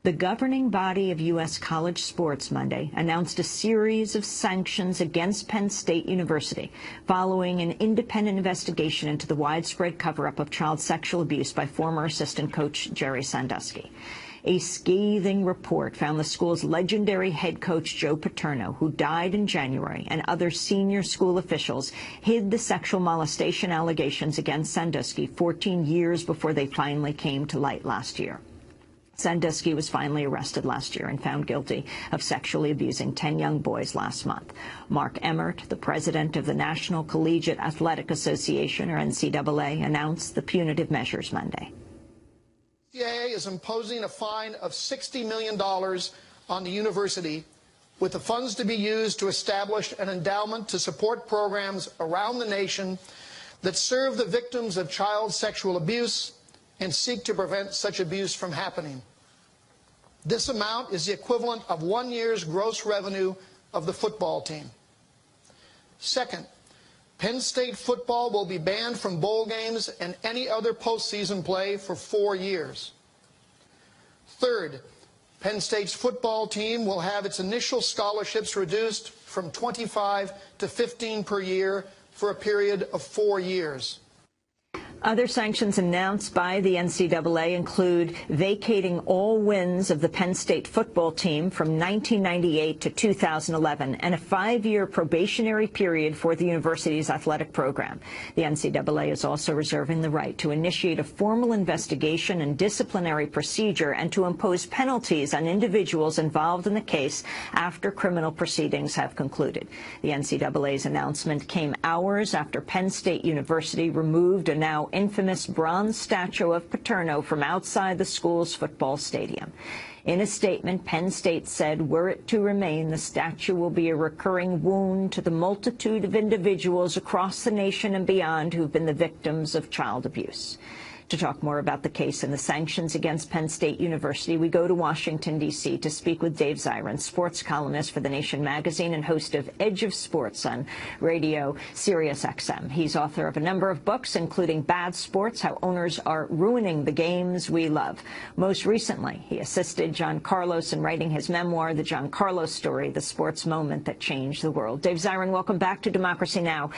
The governing body of U.S. college sports Monday announced a series of sanctions against Penn State University following an independent investigation into the widespread cover-up of child sexual abuse by former assistant coach Jerry Sandusky. A scathing report found the school's legendary head coach Joe Paterno, who died in January, and other senior school officials hid the sexual molestation allegations against Sandusky 14 years before they finally came to light last year. Sandusky was finally arrested last year and found guilty of sexually abusing 10 young boys last month. Mark Emmert, the president of the National Collegiate Athletic Association, or NCAA, announced the punitive measures Monday. The NCAA is imposing a fine of $60 million on the university, with the funds to be used to establish an endowment to support programs around the nation that serve the victims of child sexual abuse and seek to prevent such abuse from happening. This amount is the equivalent of 1 year's gross revenue of the football team. Second, Penn State football will be banned from bowl games and any other postseason play for 4 years. Third, Penn State's football team will have its initial scholarships reduced from 25 to 15 per year for a period of 4 years. Other sanctions announced by the NCAA include vacating all wins of the Penn State football team from 1998 to 2011 and a 5-year probationary period for the university's athletic program. The NCAA is also reserving the right to initiate a formal investigation and disciplinary procedure and to impose penalties on individuals involved in the case after criminal proceedings have concluded. The NCAA's announcement came hours after Penn State University removed a now infamous bronze statue of Paterno from outside the school's football stadium. In a statement, Penn State said, were it to remain, the statue will be a recurring wound to the multitude of individuals across the nation and beyond who've been the victims of child abuse. To talk more about the case and the sanctions against Penn State University, we go to Washington, D.C. to speak with Dave Zirin, sports columnist for The Nation magazine and host of Edge of Sports on radio Sirius XM. He's author of a number of books, including Bad Sports, How Owners Are Ruining the Games We Love. Most recently, he assisted John Carlos in writing his memoir, The John Carlos Story, The Sports Moment That Changed the World. Dave Zirin, welcome back to Democracy Now!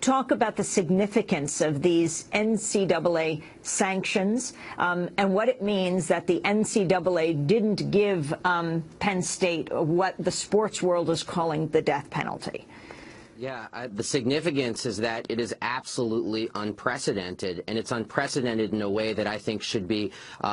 Talk about the significance of these NCAA sanctions and what it means that the NCAA didn't give Penn State what the sports world is calling the death penalty. Yeah, the significance is that it is absolutely unprecedented, and it's unprecedented in a way that I think should be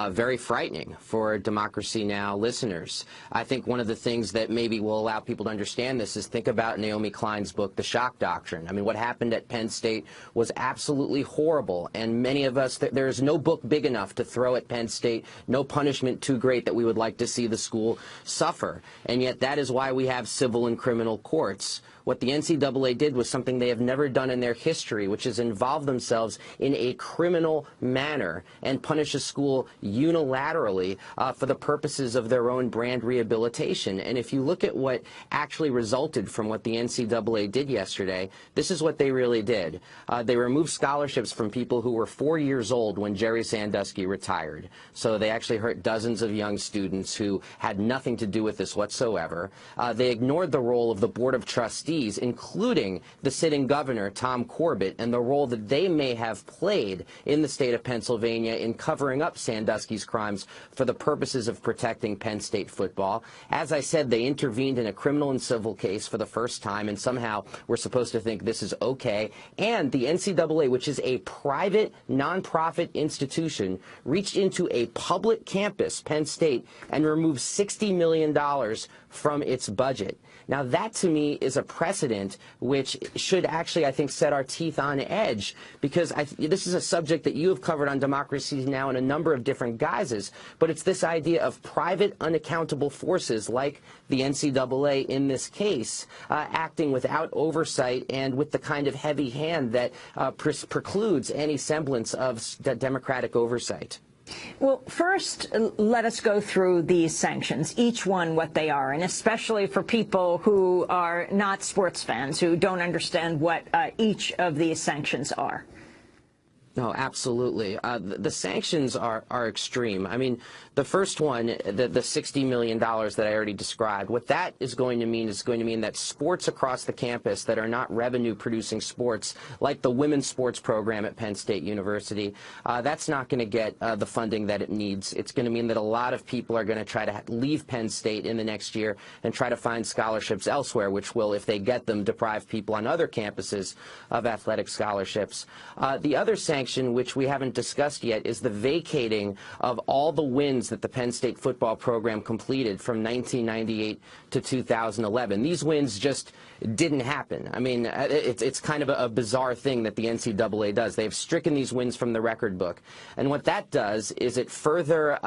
very frightening for Democracy Now! Listeners. I think one of the things that maybe will allow people to understand this is think about Naomi Klein's book, The Shock Doctrine. I mean, what happened at Penn State was absolutely horrible, and many of us, there is no book big enough to throw at Penn State, no punishment too great that we would like to see the school suffer, and yet that is why we have civil and criminal courts. What the NCAA did was something they have never done in their history, which is involve themselves in a criminal manner and punish a school unilaterally for the purposes of their own brand rehabilitation. And if you look at what actually resulted from what the NCAA did yesterday, this is what they really did. They removed scholarships from people who were 4 years old when Jerry Sandusky retired. So they actually hurt dozens of young students who had nothing to do with this whatsoever. They ignored the role of the Board of Trustees, including the sitting governor, Tom Corbett, and the role that they may have played in the state of Pennsylvania in covering up Sandusky's crimes for the purposes of protecting Penn State football. As I said, they intervened in a criminal and civil case for the first time, and somehow we're supposed to think this is okay. And the NCAA, which is a private, nonprofit institution, reached into a public campus, Penn State, and removed $60 million from its budget. Now, that, to me, is a precedent which should actually, I think, set our teeth on edge, because this is a subject that you have covered on Democracy Now! In a number of different guises, but it's this idea of private, unaccountable forces like the NCAA in this case, acting without oversight and with the kind of heavy hand that precludes any semblance of democratic oversight. Well, first, let us go through these sanctions, each one what they are, and especially for people who are not sports fans, who don't understand what each of these sanctions are. No, absolutely. The sanctions are extreme. I mean, the first one, the $60 million that I already described, what that is going to mean is going to mean that sports across the campus that are not revenue-producing sports, like the women's sports program at Penn State University, that's not going to get the funding that it needs. It's going to mean that a lot of people are going to try to leave Penn State in the next year and try to find scholarships elsewhere, which will, if they get them, deprive people on other campuses of athletic scholarships. The other sanction, which we haven't discussed yet, is the vacating of all the wins that the Penn State football program completed from 1998 to 2011. These wins just didn't happen. I mean, it's kind of a bizarre thing that the NCAA does. They've stricken these wins from the record book. And what that does is it further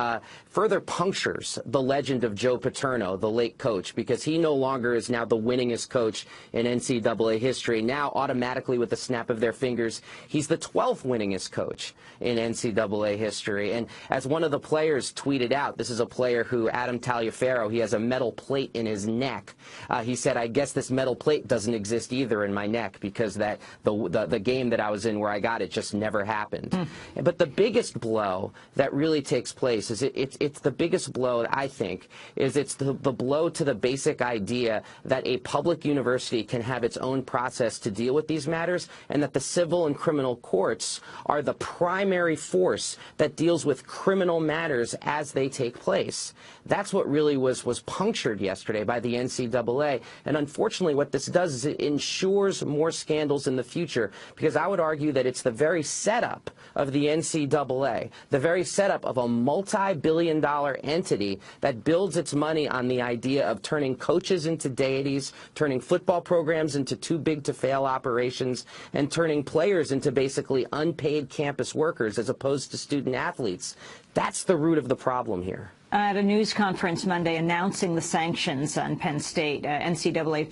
punctures the legend of Joe Paterno, the late coach, because he no longer is now the winningest coach in NCAA history. Now, automatically, with the snap of their fingers, he's the 12th winningest coach in NCAA history. And as one of the players tweeted out, this is a player who, Adam Taliaferro, he has a metal plate in his neck. He said, I guess this metal plate doesn't exist either in my neck because that the game that I was in where I got it just never happened. But the biggest blow that really takes place is it's the biggest blow, I think, is it's the blow to the basic idea that a public university can have its own process to deal with these matters, and that the civil and criminal courts are the primary force that deals with criminal matters as they take place. That's what really was punctured yesterday by the NCAA. And unfortunately, what this does is it ensures more scandals in the future, because I would argue that it's the very setup of the NCAA, the very setup of a multi-billion-dollar entity that builds its money on the idea of turning coaches into deities, turning football programs into too-big-to-fail operations, and turning players into basically unpaid campus workers as opposed to student athletes. That's the root of the problem here. At a news conference Monday announcing the sanctions on Penn State, NCAA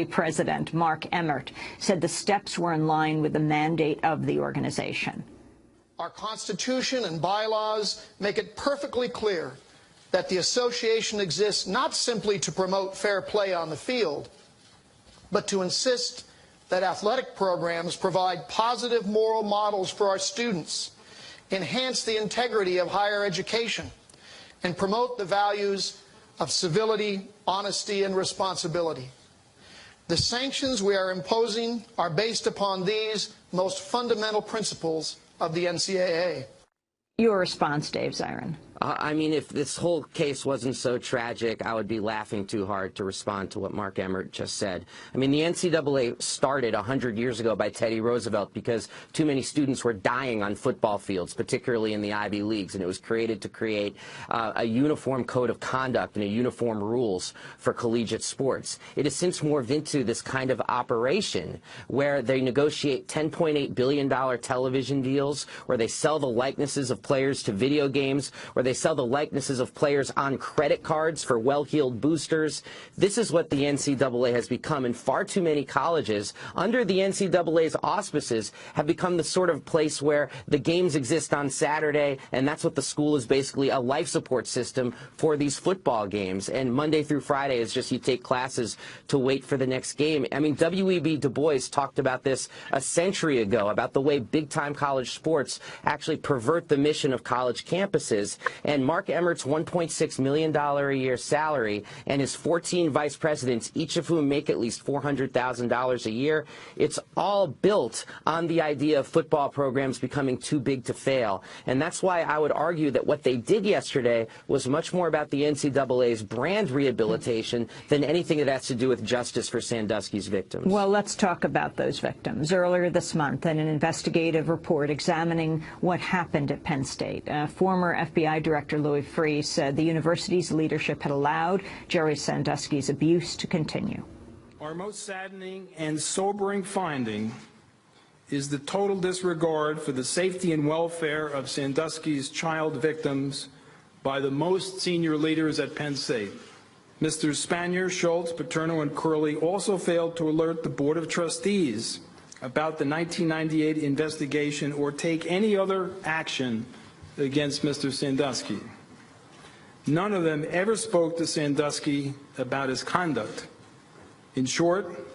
President Mark Emmert said the steps were in line with the mandate of the organization. Our Constitution and bylaws make it perfectly clear that the association exists not simply to promote fair play on the field, but to insist that athletic programs provide positive moral models for our students, enhance the integrity of higher education, and promote the values of civility, honesty, and responsibility. The sanctions we are imposing are based upon these most fundamental principles of the NCAA. Your response, Dave Zirin. I mean, if this whole case wasn't so tragic, I would be laughing too hard to respond to what Mark Emmert just said. I mean, the NCAA started 100 years ago by Teddy Roosevelt because too many students were dying on football fields, particularly in the Ivy Leagues, and it was created to create a uniform code of conduct and a uniform rules for collegiate sports. It has since morphed into this kind of operation where they negotiate $10.8 billion television deals, where they sell the likenesses of players to video games, where they sell the likenesses of players on credit cards for well-heeled boosters. This is what the NCAA has become, and far too many colleges, under the NCAA's auspices, have become the sort of place where the games exist on Saturday, and that's what the school is, basically a life support system for these football games. And Monday through Friday is just you take classes to wait for the next game. I mean, W.E.B. Du Bois talked about this a century ago, about the way big-time college sports actually pervert the mission of college campuses. And Mark Emmert's $1.6 million a year salary and his 14 vice presidents, each of whom make at least $400,000 a year, it's all built on the idea of football programs becoming too big to fail. And that's why I would argue that what they did yesterday was much more about the NCAA's brand rehabilitation than anything that has to do with justice for Sandusky's victims. Well, let's talk about those victims. Earlier this month, in an investigative report examining what happened at Penn State, former FBI Director Louis Freeh said the university's leadership had allowed Jerry Sandusky's abuse to continue. Our most saddening and sobering finding is the total disregard for the safety and welfare of Sandusky's child victims by the most senior leaders at Penn State. Mr. Spanier, Schultz, Paterno, and Curley also failed to alert the Board of Trustees about the 1998 investigation or take any other action against Mr. Sandusky. None of them ever spoke to Sandusky about his conduct. In short,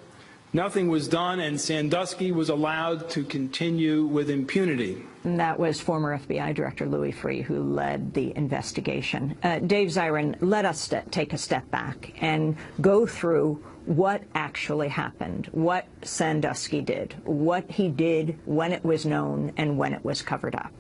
Nothing was done, and Sandusky was allowed to continue with impunity. And that was former FBI Director Louis Freeh who led the investigation. Dave Zirin, let us take a step back and go through what actually happened, what Sandusky did, what he did when it was known and when it was covered up.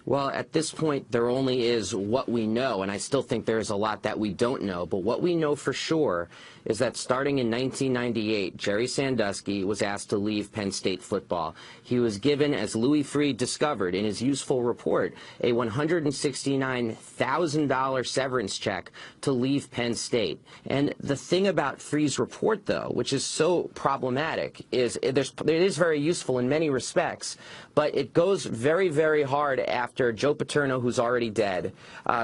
Well, at this point, there only is what we know, and I still think there is a lot that we don't know. But what we know for sure is that starting in 1998, Jerry Sandusky was asked to leave Penn State football. He was given, as Louis Freeh discovered in his useful report, a $169,000 severance check to leave Penn State. And the thing about Freeh's report, though, which is so problematic, is it is very useful in many respects, but it goes very, very hard after Joe Paterno, who's already dead,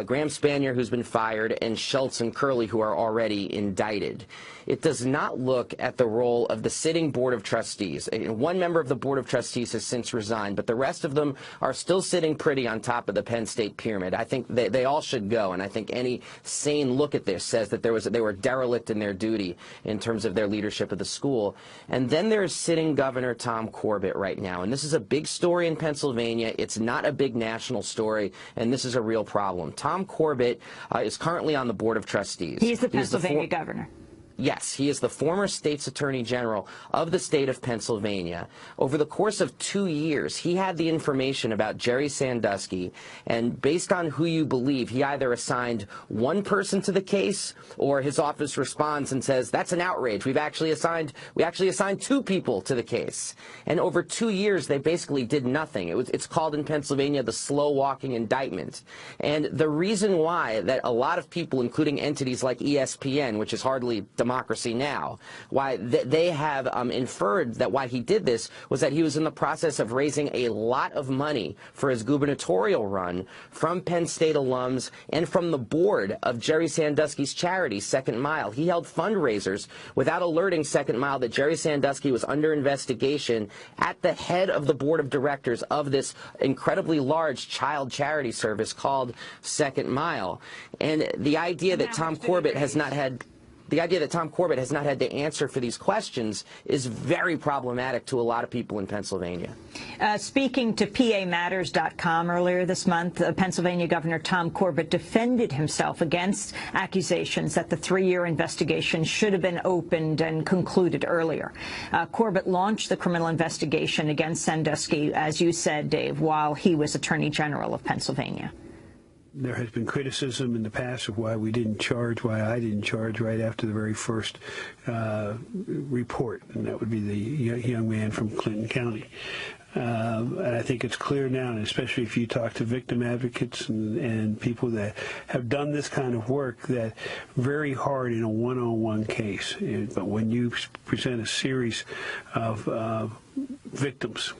Graham Spanier, who's been fired, and Schultz and Curley, who are already indicted. It does not look at the role of the sitting Board of Trustees. One member of the Board of Trustees has since resigned, but the rest of them are still sitting pretty on top of the Penn State pyramid. I think they all should go, and I think any sane look at this says that they were derelict in their duty in terms of their leadership of the school. And then there's sitting Governor Tom Corbett right now, and this is a big story in Pennsylvania. It's not a big national story, and this is a real problem. Tom Corbett is currently on the Board of Trustees. He's the Pennsylvania governor. Yes, he is the former state's attorney general of the state of Pennsylvania. Over the course of 2 years, he had the information about Jerry Sandusky, and based on who you believe, he either assigned one person to the case, or his office responds and says, that's an outrage. We actually assigned 2 people to the case. And over 2 years, they basically did nothing. It's called in Pennsylvania the slow-walking indictment. And the reason why that a lot of people, including entities like ESPN, which is hardly democracy now, why they have inferred that why he did this was that he was in the process of raising a lot of money for his gubernatorial run from Penn State alums and from the board of Jerry Sandusky's charity, Second Mile. He held fundraisers without alerting Second Mile that Jerry Sandusky was under investigation at the head of the board of directors of this incredibly large child charity service called Second Mile. And the idea that Tom Corbett has not had to answer for these questions is very problematic to a lot of people in Pennsylvania. Speaking to PAMatters.com earlier this month, Pennsylvania Governor Tom Corbett defended himself against accusations that the 3-year investigation should have been opened and concluded earlier. Corbett launched the criminal investigation against Sandusky, as you said, Dave, while he was Attorney General of Pennsylvania. There has been criticism in the past of why we didn't charge, why I didn't charge right after the very first report, and that would be the young man from Clinton County. And I think it's clear now, and especially if you talk to victim advocates and people that have done this kind of work, that very hard in a one-on-one case. But when you present a series of victims,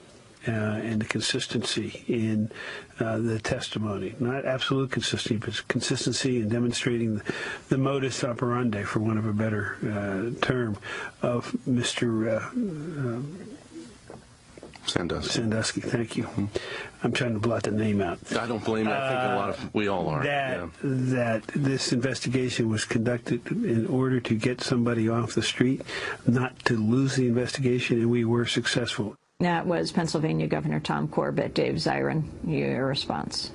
and the consistency in the testimony. Not absolute consistency, but consistency in demonstrating the modus operandi, for want of a better term, of Mr. Sandusky, thank you. I'm trying to blot the name out. I don't blame you. I think we all are. That this investigation was conducted in order to get somebody off the street, not to lose the investigation, and we were successful. That was Pennsylvania Governor Tom Corbett. Dave Zirin, your response.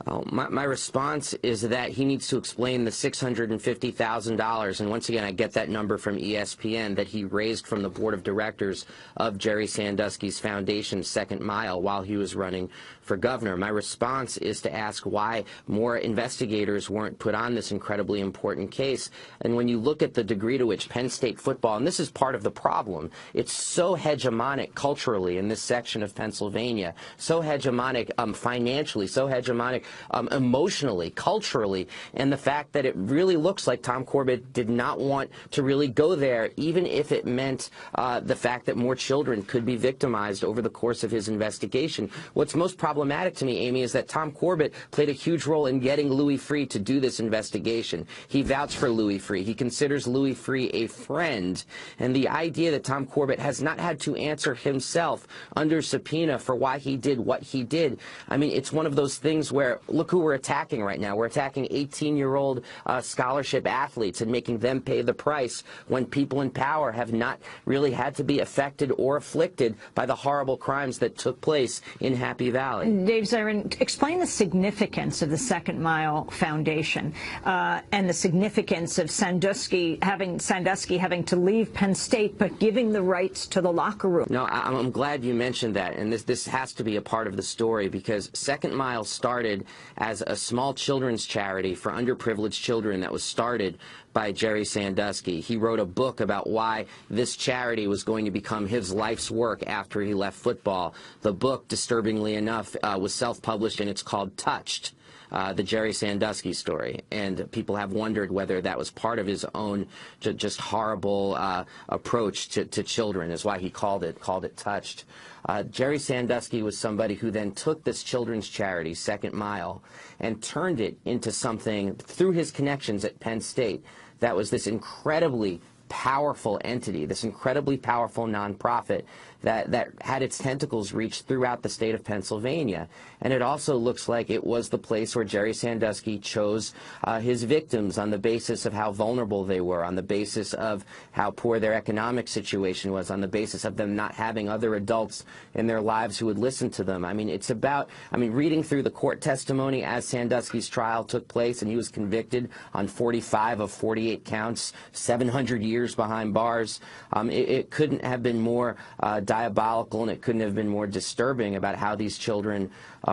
My response is that he needs to explain the $650,000, and once again I get that number from ESPN, that he raised from the board of directors of Jerry Sandusky's foundation, Second Mile, while he was running for governor. My response is to ask why more investigators weren't put on this incredibly important case. And when you look at the degree to which Penn State football, and this is part of the problem, it's so hegemonic culturally in this section of Pennsylvania, so hegemonic financially, so hegemonic emotionally, culturally, and the fact that it really looks like Tom Corbett did not want to really go there, even if it meant the fact that more children could be victimized over the course of his investigation. What's most problematic to me, Amy, is that Tom Corbett played a huge role in getting Louis Freeh to do this investigation. He vouched for Louis Freeh. He considers Louis Freeh a friend. And the idea that Tom Corbett has not had to answer himself under subpoena for why he did what he did, I mean, it's one of those things where look who we're attacking right now. We're attacking 18-year-old scholarship athletes and making them pay the price when people in power have not really had to be affected or afflicted by the horrible crimes that took place in Happy Valley. Dave Zirin, explain the significance of the Second Mile Foundation and the significance of Sandusky having to leave Penn State but giving the rights to the locker room. No, I'm glad you mentioned that, and this has to be a part of the story, because Second Mile started as a small children's charity for underprivileged children that was started by Jerry Sandusky. He wrote a book about why this charity was going to become his life's work after he left football. The book, disturbingly enough, was self-published, and it's called Touched. The Jerry Sandusky story, and people have wondered whether that was part of his own just horrible approach to children, is why he called it Touched. Jerry Sandusky was somebody who then took this children's charity, Second Mile, and turned it into something, through his connections at Penn State, that was this incredibly powerful entity, this incredibly powerful nonprofit that had its tentacles reach throughout the state of Pennsylvania. And it also looks like it was the place where Jerry Sandusky chose his victims on the basis of how vulnerable they were, on the basis of how poor their economic situation was, on the basis of them not having other adults in their lives who would listen to them. I mean, it's about, reading through the court testimony as Sandusky's trial took place, and he was convicted on 45 of 48 counts, 700 years behind bars. It couldn't have been more diabolical, and it couldn't have been more disturbing about how these children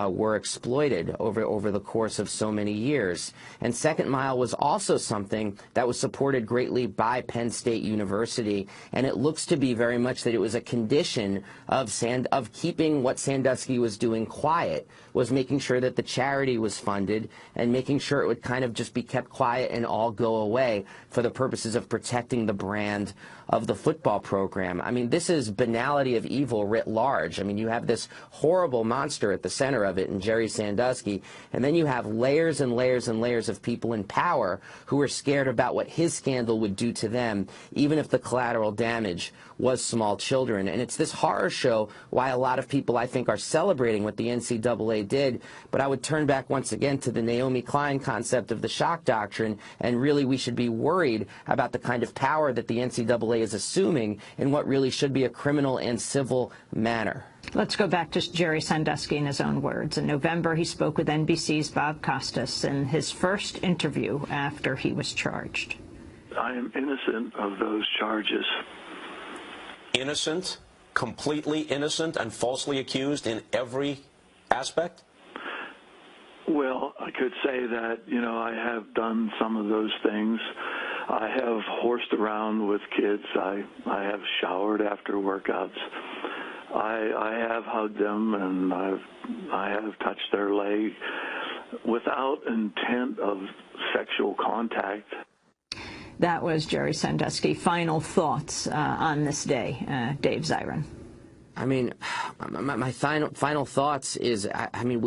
were exploited over the course of so many years. And Second Mile was also something that was supported greatly by Penn State University, and it looks to be very much that it was a condition of keeping what Sandusky was doing quiet, was making sure that the charity was funded and making sure it would kind of just be kept quiet and all go away for the purposes of protecting the brand of the football program. I mean, this is banality of evil writ large. I mean, you have this horrible monster at the center of it in Jerry Sandusky, and then you have layers and layers and layers of people in power who are scared about what his scandal would do to them, even if the collateral damage was small children. And it's this horror show why a lot of people, I think, are celebrating what the NCAA did. But I would turn back once again to the Naomi Klein concept of the Shock Doctrine, and really we should be worried about the kind of power that the NCAA is assuming in what really should be a criminal and civil manner. Let's go back to Jerry Sandusky in his own words. In November, he spoke with NBC's Bob Costas in his first interview after he was charged. I am innocent of those charges. Innocent, completely innocent, and falsely accused in every aspect? Well, I could say that, I have done some of those things. I have horsed around with kids. I have showered after workouts. I have hugged them, and I have touched their leg without intent of sexual contact. That was Jerry Sandusky. Final thoughts on this day, Dave Zirin. I mean, my final thoughts is,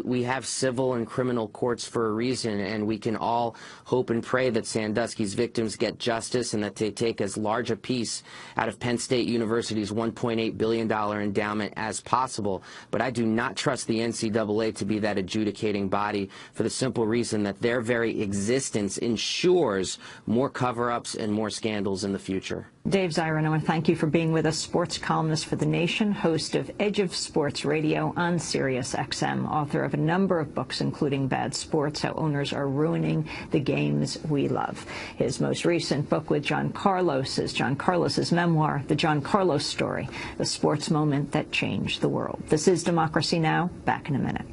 we have civil and criminal courts for a reason, and we can all hope and pray that Sandusky's victims get justice and that they take as large a piece out of Penn State University's $1.8 billion endowment as possible. But I do not trust the NCAA to be that adjudicating body, for the simple reason that their very existence ensures more cover-ups and more scandals in the future. Dave Zirin, I want to thank you for being with us, sports columnist for The Nation, host of Edge of Sports Radio on Sirius XM, author of a number of books, including Bad Sports, How Owners Are Ruining the Games We Love. His most recent book with John Carlos is John Carlos's memoir, The John Carlos Story, the sports moment that changed the world. This is Democracy Now! Back in a minute.